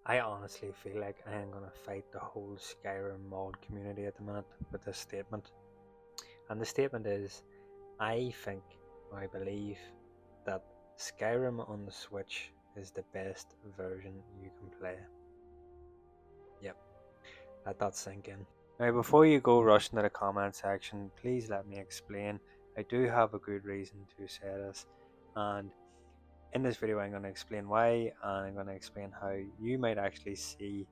I honestly feel like I am gonna fight the whole Skyrim mod community at the minute with this statement. And the statement is I think, or I believe, that Skyrim on the Switch is the best version you can play. Yep, let that sink in. Now, before you go rushing to the comment section, please let me explain. I do have a good reason to say this, and in this video, I'm going to explain why, and I'm going to explain how you might actually see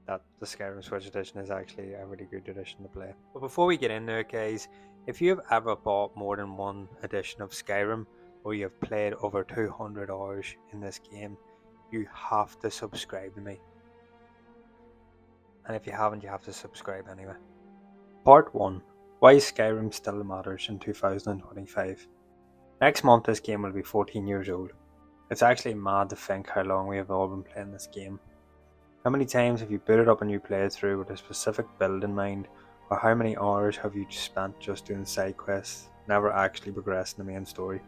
that the Skyrim Switch edition is actually a really good edition to play. But before we get into it, guys, if you have ever bought more than one edition of Skyrim, or you have played over 200 hours in this game, you have to subscribe to me. And if you haven't, you have to subscribe anyway. Part 1. Why Skyrim still matters in 2025. Next month this game will be 14 years old. It's actually mad to think how long we have all been playing this game. How many times have you booted up a new playthrough with a specific build in mind, or how many hours have you spent just doing side quests, never actually progressing the main story?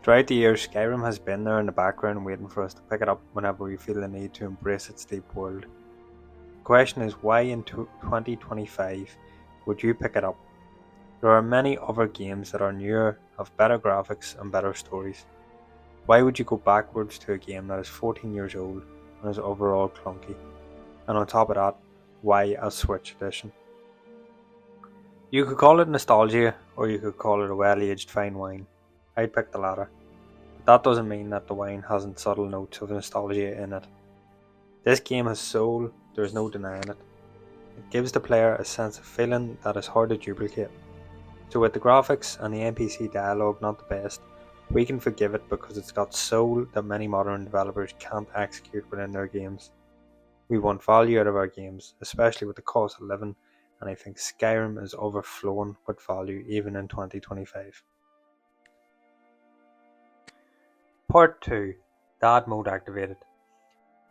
Throughout the years, Skyrim has been there in the background waiting for us to pick it up whenever we feel the need to embrace its deep world. The question is, why in 2025 would you pick it up? There are many other games that are newer, have better graphics and better stories. Why would you go backwards to a game that is 14 years old and is overall clunky? And on top of that, why a Switch edition? You could call it nostalgia, or you could call it a well-aged fine wine. I'd pick the latter. But that doesn't mean that the wine hasn't subtle notes of nostalgia in it. This game has soul, there's no denying it. It gives the player a sense of feeling that is hard to duplicate. So with the graphics and the NPC dialogue not the best, we can forgive it because it's got soul that many modern developers can't execute within their games. We want value out of our games, especially with the cost of living, and I think Skyrim is overflowing with value even in 2025. Part 2. Dad Mode activated.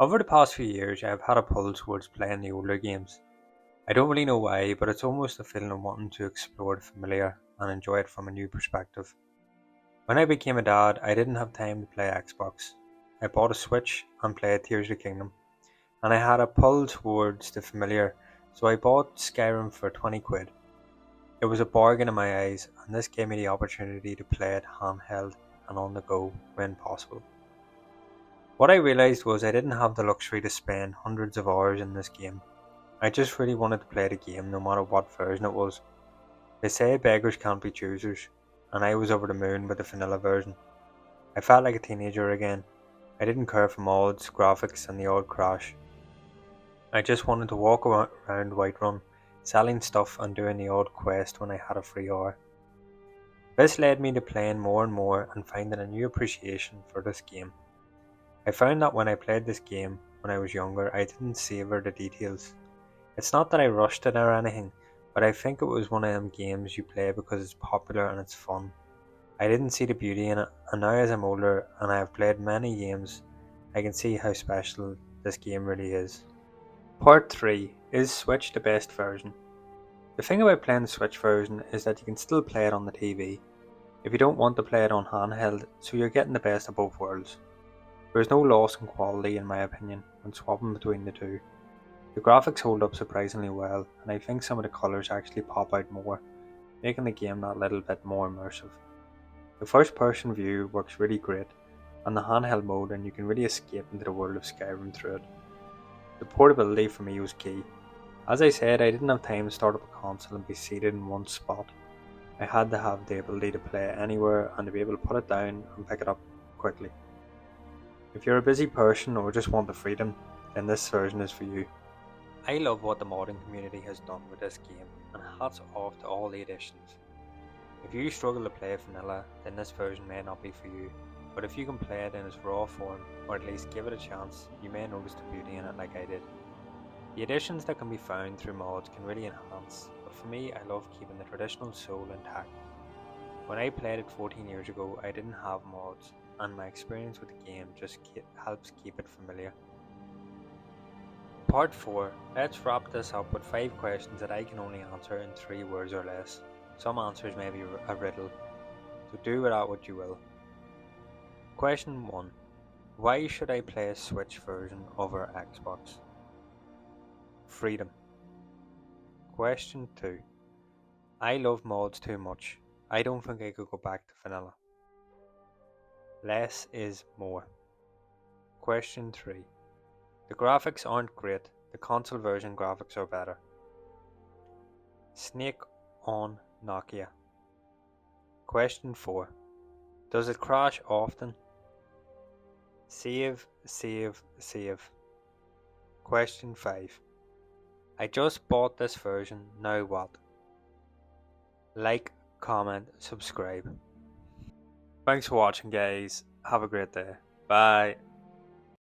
Over the past few years I have had a pull towards playing the older games. I don't really know why, but it's almost a feeling of wanting to explore the familiar and enjoy it from a new perspective. When I became a dad, I didn't have time to play Xbox. I bought a Switch and played Tears of the Kingdom, and I had a pull towards the familiar, so I bought Skyrim for 20 quid. It was a bargain in my eyes, and this gave me the opportunity to play it handheld and on the go when possible. What I realised was I didn't have the luxury to spend hundreds of hours in this game. I just really wanted to play the game no matter what version it was. They say beggars can't be choosers, and I was over the moon with the vanilla version. I felt like a teenager again. I didn't care for mods, graphics and the odd crash. I just wanted to walk around Whiterun, selling stuff and doing the odd quest when I had a free hour. This led me to playing more and more and finding a new appreciation for this game. I found that when I played this game when I was younger, I didn't savour the details. It's not that I rushed it or anything, but I think it was one of them games you play because it's popular and it's fun. I didn't see the beauty in it, and now as I'm older and I have played many games, I can see how special this game really is. Part 3. Is Switch the best version? The thing about playing the Switch version is that you can still play it on the TV, if you don't want to play it on handheld, so you're getting the best of both worlds. There is no loss in quality in my opinion when swapping between the two. The graphics hold up surprisingly well, and I think some of the colours actually pop out more, making the game that little bit more immersive. The first person view works really great, and the handheld mode, and you can really escape into the world of Skyrim through it. The portability for me was key. As I said, I didn't have time to start up a console and be seated in one spot. I had to have the ability to play anywhere and to be able to put it down and pick it up quickly. If you're a busy person or just want the freedom, then this version is for you. I love what the modding community has done with this game, and hats off to all the additions. If you struggle to play vanilla, then this version may not be for you, but if you can play it in its raw form, or at least give it a chance, you may notice the beauty in it like I did. The additions that can be found through mods can really enhance, but for me I love keeping the traditional soul intact. When I played it 14 years ago, I didn't have mods, and my experience with the game just helps keep it familiar. Part 4. Let's wrap this up with 5 questions that I can only answer in 3 words or less. Some answers may be a riddle, so do with that what you will. Question 1. Why should I play a Switch version over Xbox? Freedom. Question 2. I love mods too much. I don't think I could go back to vanilla. Less is more. Question 3. The graphics aren't great. The console version graphics are better. Snake on Nokia. Question 4. Does it crash often? Save, save, save. Question 5. I just bought this version, now what? Like, comment, subscribe. Thanks for watching guys, have a great day. Bye.